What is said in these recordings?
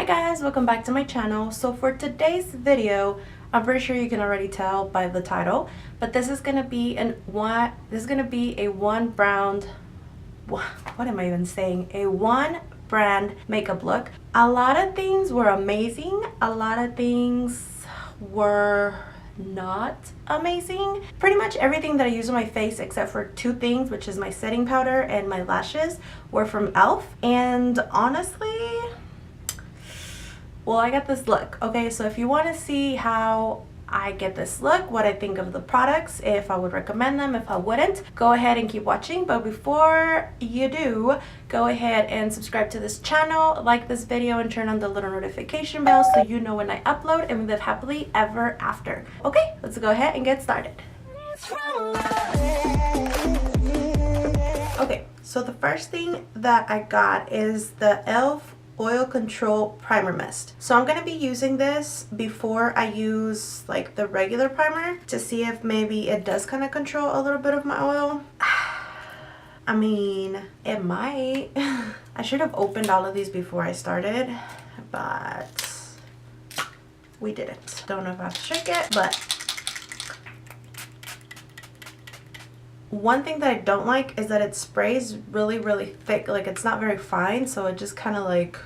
guys, welcome back to my channel. So for today's video, I'm pretty sure you can already tell by the title, but this is gonna be a one brand makeup look. A lot of things were amazing, a lot of things were not amazing. Pretty much everything that I use on my face except for two things, which is my setting powder and my lashes, were from e.l.f. And honestly, well, I got this look. Okay, so if you want to see how I get this look, what I think of the products, if I would recommend them, if I wouldn't, go ahead and keep watching. But before you do, go ahead and subscribe to this channel, like this video, and turn on the little notification bell so you know when I upload, and we live happily ever after. Okay, let's go ahead and get started. Okay, so the first thing that I got is the e.l.f. Oil Control Primer Mist. So I'm going to be using this before I use like the regular primer to see if maybe it does kind of control a little bit of my oil. I mean, it might. I should have opened all of these before I started, but we didn't. Don't know if I have to shake it, but one thing that I don't like is that it sprays really thick. Like, it's not very fine, so it just kind of like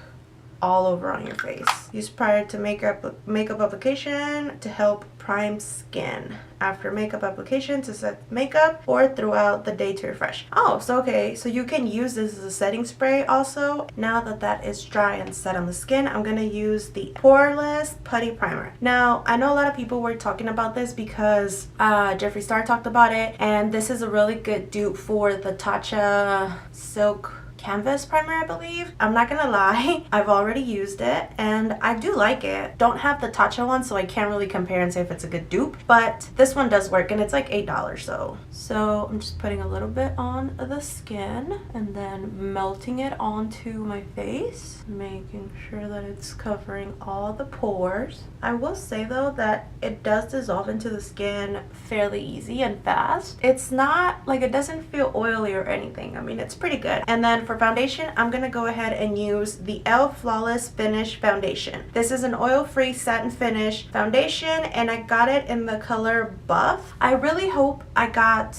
all over on your face. Use prior to makeup application to help prime skin. After makeup application to set makeup, or throughout the day to refresh. Oh, so okay, so you can use this as a setting spray also. Now that that is dry and set on the skin, I'm gonna use the Poreless Putty Primer. Now, I know a lot of people were talking about this because Jeffree Star talked about it, and this is a really good dupe for the Tatcha Silk Canvas primer, I believe. I'm not gonna lie, I've already used it and I do like it. Don't have the Tatcha one, so I can't really compare and say if it's a good dupe, but this one does work and it's like $8 though. So I'm just putting a little bit on the skin and then melting it onto my face, making sure that it's covering all the pores. I will say though that it does dissolve into the skin fairly easy and fast. It's not like, it doesn't feel oily or anything. I mean, it's pretty good. And then for foundation, I'm gonna go ahead and use the e.l.f. Flawless Finish Foundation. This is an oil-free satin finish foundation and I got it in the color Buff. I really hope I got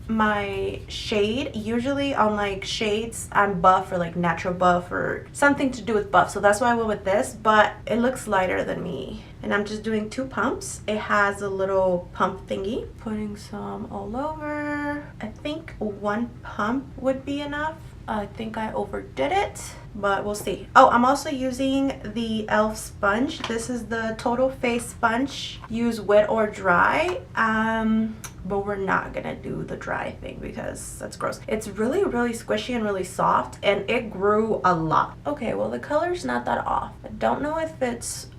my shade. Usually on like shades, I'm buff or like natural buff or something to do with buff, so that's why I went with this, but it looks lighter than me. And I'm just doing 2 pumps. It has a little pump thingy. Putting some all over. I think 1 pump would be enough. I think I overdid it, but we'll see. Oh, I'm also using the e.l.f. sponge. This is the Total Face Sponge. Use wet or dry, but we're not gonna do the dry thing because that's gross. It's really squishy and really soft, and it grew a lot. Okay, well, the color's not that off. I don't know if it's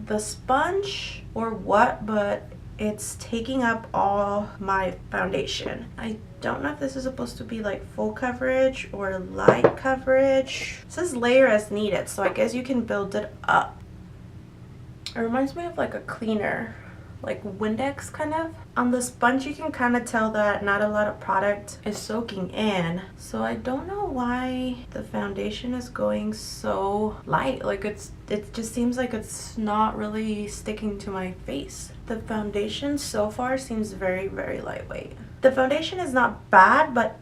the sponge or what, but it's taking up all my foundation. I don't know if this is supposed to be like full coverage or light coverage. It says layer as needed, so I guess you can build it up. It reminds me of like a cleaner, like Windex kind of. On the sponge, you can kind of tell that not a lot of product is soaking in, so I don't know why the foundation is going so light. Like, it just seems like it's not really sticking to my face. The foundation so far seems very lightweight. The foundation is not bad, but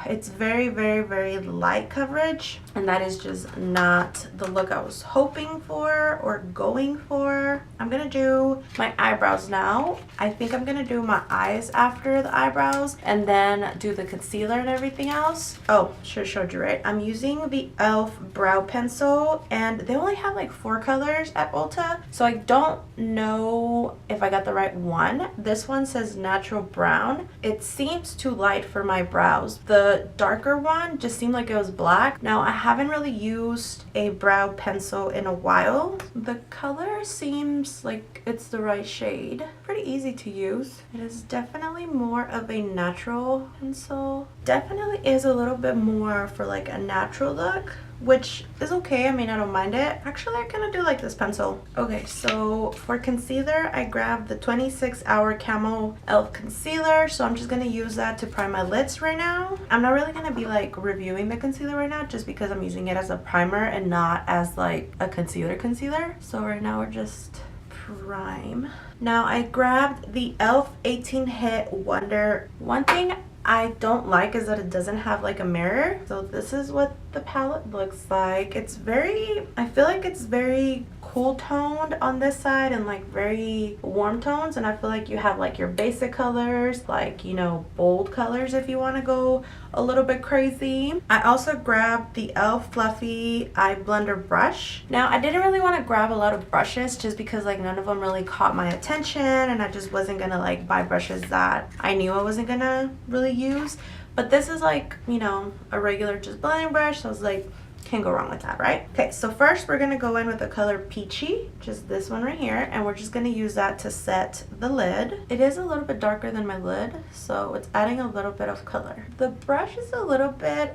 it's very light coverage, and that is just not the look I was hoping for or going for. I'm gonna do my eyebrows now. I think I'm gonna do my eyes after the eyebrows and then do the concealer and everything else. Oh, should have showed you, right? I'm using the e.l.f. brow pencil, and they only have like 4 colors at Ulta, so I don't know if I got the right one. This one says natural brown. It seems too light for my brows. The darker one just seemed like it was black. Now, I haven't really used a brow pencil in a while. The color seems like it's the right shade. Pretty easy to use. It is definitely more of a natural pencil. Definitely is a little bit more for like a natural look. which is okay. I mean, I don't mind it. Actually, I kind of do like this pencil. Okay, so for concealer, I grabbed the 26 Hour Camo e.l.f. concealer. So I'm just going to use that to prime my lids right now. I'm not really going to be like reviewing the concealer right now just because I'm using it as a primer and not as like a concealer. So right now we're just prime. Now I grabbed the e.l.f. 18 Hit Wonder. One thing I don't like is that it doesn't have like a mirror. So this is what the palette looks like. It's very, I feel like it's very cool toned on this side and like very warm tones, and I feel like you have like your basic colors, like, you know, bold colors if you want to go a little bit crazy. I also grabbed the e.l.f. Fluffy Eye Blender brush. Now I didn't really want to grab a lot of brushes just because like none of them really caught my attention, and I just wasn't gonna like buy brushes that I knew I wasn't gonna really use. But this is like, you know, a regular just blending brush, so I was like, can't go wrong with that, right? Okay, so first we're gonna go in with the color Peachy, just this one right here, and we're just gonna use that to set the lid. It is a little bit darker than my lid, so it's adding a little bit of color. The brush is a little bit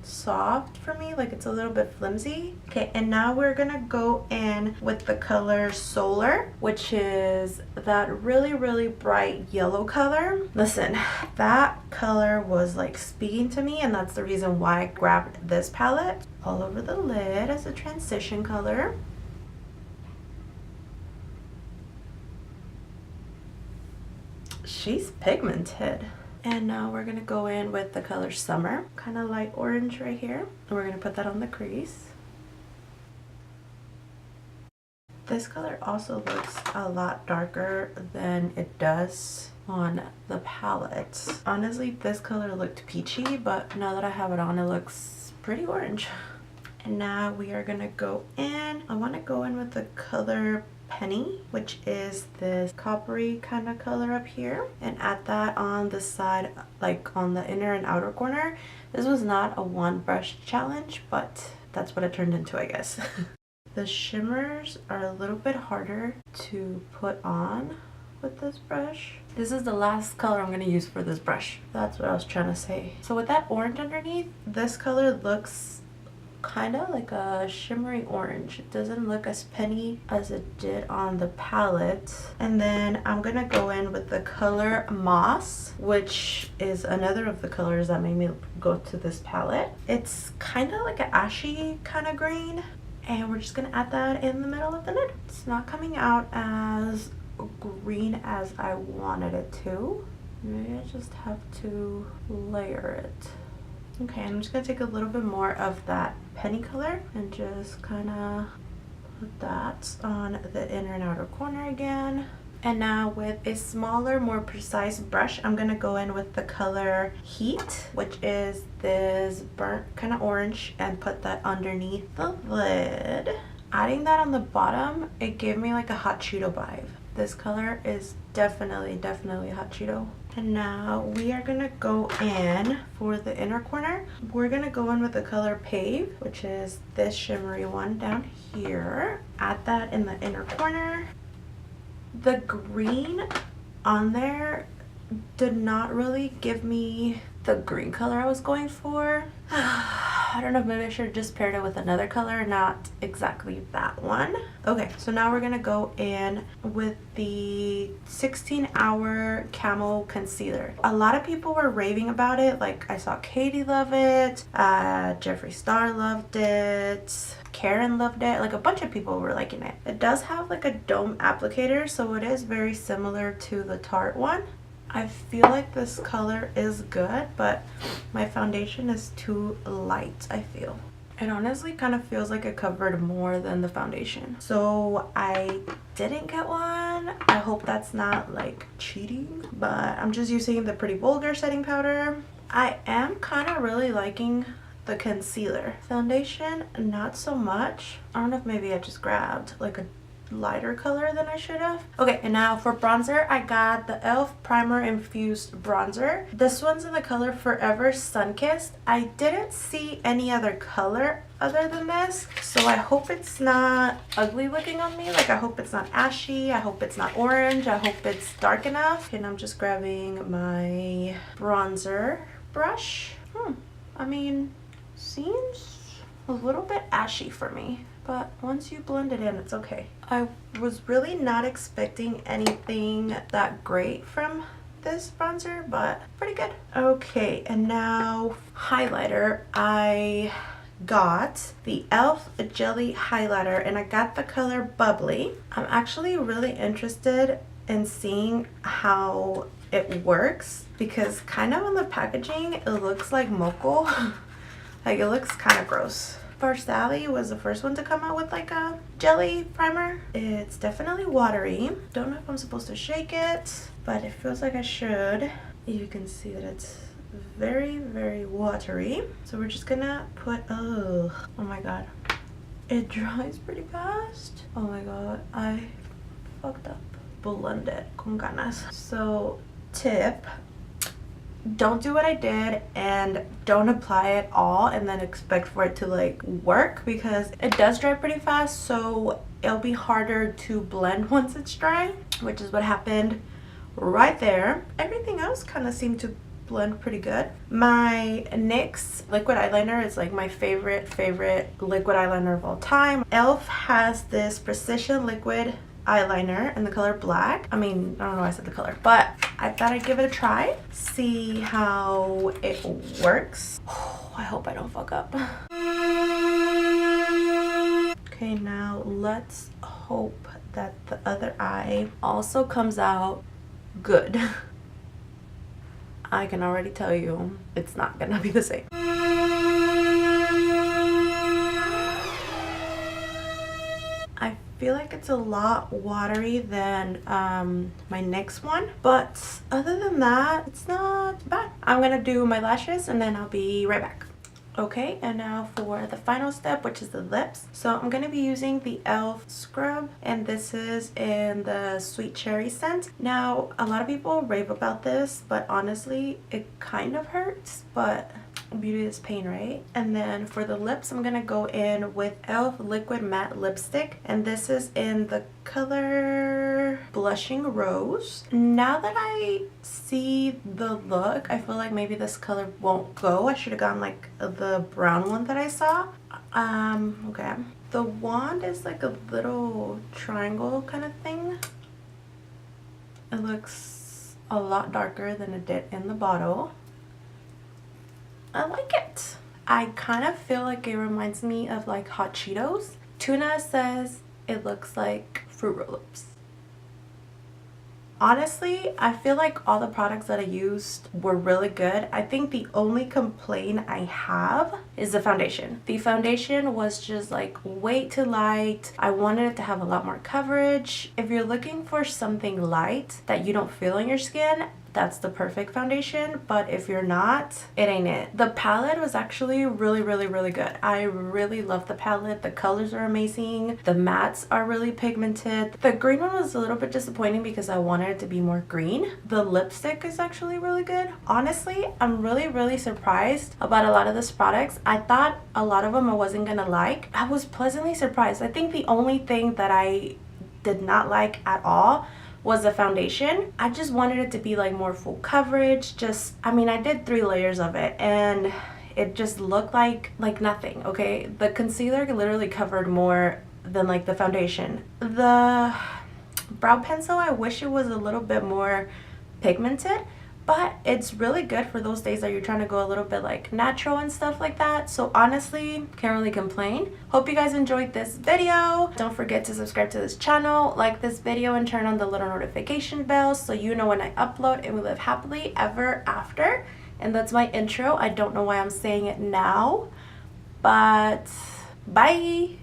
soft for me, like it's a little bit flimsy. Okay, and now we're gonna go in with the color Solar, which is that really bright yellow color. Listen, that color was like speaking to me, and that's the reason why I grabbed this palette. All over the lid as a transition color. She's pigmented. And now we're gonna go in with the color Summer, kind of light orange right here. And we're gonna put that on the crease. This color also looks a lot darker than it does on the palette. Honestly, this color looked peachy, but now that I have it on, it looks pretty orange. And now we are gonna go in. I wanna go in with the color Penny, which is this coppery kind of color up here, and add that on the side, like on the inner and outer corner. This was not a one brush challenge, but that's what it turned into, I guess. The shimmers are a little bit harder to put on with this brush. This is the last color I'm gonna use for this brush. That's what I was trying to say. So with that orange underneath, this color looks kind of like a shimmery orange. It doesn't look as penny as it did on the palette. And then I'm gonna go in with the color Moss, which is another of the colors that made me go to this palette. It's kind of like an ashy kind of green, and we're just gonna add that in the middle of the lid. It's not coming out as green as I wanted it to. Maybe I just have to layer it. Okay, I'm just gonna take a little bit more of that penny color and just kind of put that on the inner and outer corner again. And now with a smaller, more precise brush, I'm gonna go in with the color Heat, which is this burnt kind of orange, and put that underneath the lid. Adding that on the bottom, it gave me like a hot Cheeto vibe. This color is definitely a hot Cheeto. And now we are gonna go in for the inner corner. We're gonna go in with the color Pave, which is this shimmery one down here. Add that in the inner corner. The green on there did not really give me the green color I was going for. I don't know if maybe I should have just paired it with another color, not exactly that one. Okay, so now we're gonna go in with the 16 Hour Camo Concealer. A lot of people were raving about it. Like, I saw Katie love it, Jeffree Star loved it, Karen loved it. Like, a bunch of people were liking it. It does have like a dome applicator, so it is very similar to the Tarte one. I feel like this color is good, but my foundation is too light, I feel. It honestly kind of feels like it covered more than the foundation. So I didn't get one. I hope that's not like cheating, but I'm just using the Pretty Vulgar setting powder. I am kind of really liking the concealer. Foundation, not so much. I don't know if maybe I just grabbed like a lighter color than I should have. Okay, and now for bronzer, I got the e.l.f. Primer Infused Bronzer. This one's in the color Forever Sunkissed. I didn't see any other color other than this, so I hope it's not ugly looking on me. Like, I hope it's not ashy, I hope it's not orange, I hope it's dark enough. And I'm just grabbing my bronzer brush. I mean, seems a little bit ashy for me, but once you blend it in, it's okay. I was really not expecting anything that great from this bronzer, but pretty good. Okay, and now highlighter. I got the e.l.f. jelly highlighter and I got the color Bubbly. I'm actually really interested in seeing how it works because kind of on the packaging it looks like Moco. Like it looks kind of gross. First Sally was the first one to come out with like a jelly primer. It's definitely watery. Don't know if I'm supposed to shake it, but it feels like I should. You can see that it's very, very watery. So we're just gonna put, oh my god. It dries pretty fast. Oh my god, I fucked up. Blend it con ganas. So tip, don't do what I did and don't apply it all and then expect for it to like work because it does dry pretty fast, so it'll be harder to blend once it's dry, which is what happened right there. Everything else kind of seemed to blend pretty good. My NYX liquid eyeliner is like my favorite liquid eyeliner of all time. e.l.f. has this precision liquid eyeliner in the color black. I mean, I don't know why I said the color, but I thought I'd give it a try, see how it works. Oh, I hope I don't fuck up. Okay, now let's hope that the other eye also comes out good. I can already tell you it's not gonna be the same. I feel like it's a lot watery than my next one, but other than that, it's not bad. I'm gonna do my lashes and then I'll be right back. Okay, and now for the final step, which is the lips. So I'm gonna be using the e.l.f. scrub, and this is in the sweet cherry scent. Now a lot of people rave about this, but honestly it kind of hurts, but beauty is pain, right? And then for the lips, I'm gonna go in with e.l.f. liquid matte lipstick, and this is in the color Blushing Rose. Now that I see the look, I feel like maybe this color won't go. I should have gone like the brown one that I saw. Okay, the wand is like a little triangle kind of thing. It looks a lot darker than it did in the bottle. I like it. I kind of feel like it reminds me of like Hot Cheetos. Tuna says it looks like Fruit Roll-Ups. Honestly, I feel like all the products that I used were really good. I think the only complaint I have is the foundation. The foundation was just like way too light. I wanted it to have a lot more coverage. If you're looking for something light that you don't feel on your skin, that's the perfect foundation, but if you're not, it ain't it. The palette was actually really good. I really love the palette. The colors are amazing. The mattes are really pigmented. The green one was a little bit disappointing because I wanted it to be more green. The lipstick is actually really good. Honestly, I'm really surprised about a lot of these products. I thought a lot of them I wasn't gonna like. I was pleasantly surprised. I think the only thing that I did not like at all was the foundation. I just wanted it to be like more full coverage. Just, I mean, I did 3 layers of it and it just looked like nothing, okay? The concealer literally covered more than like the foundation. The brow pencil, I wish it was a little bit more pigmented, but it's really good for those days that you're trying to go a little bit like natural and stuff like that. So honestly, can't really complain. Hope you guys enjoyed this video. Don't forget to subscribe to this channel, like this video, and turn on the little notification bell so you know when I upload, and we live happily ever after. And that's my intro. I don't know why I'm saying it now, but bye.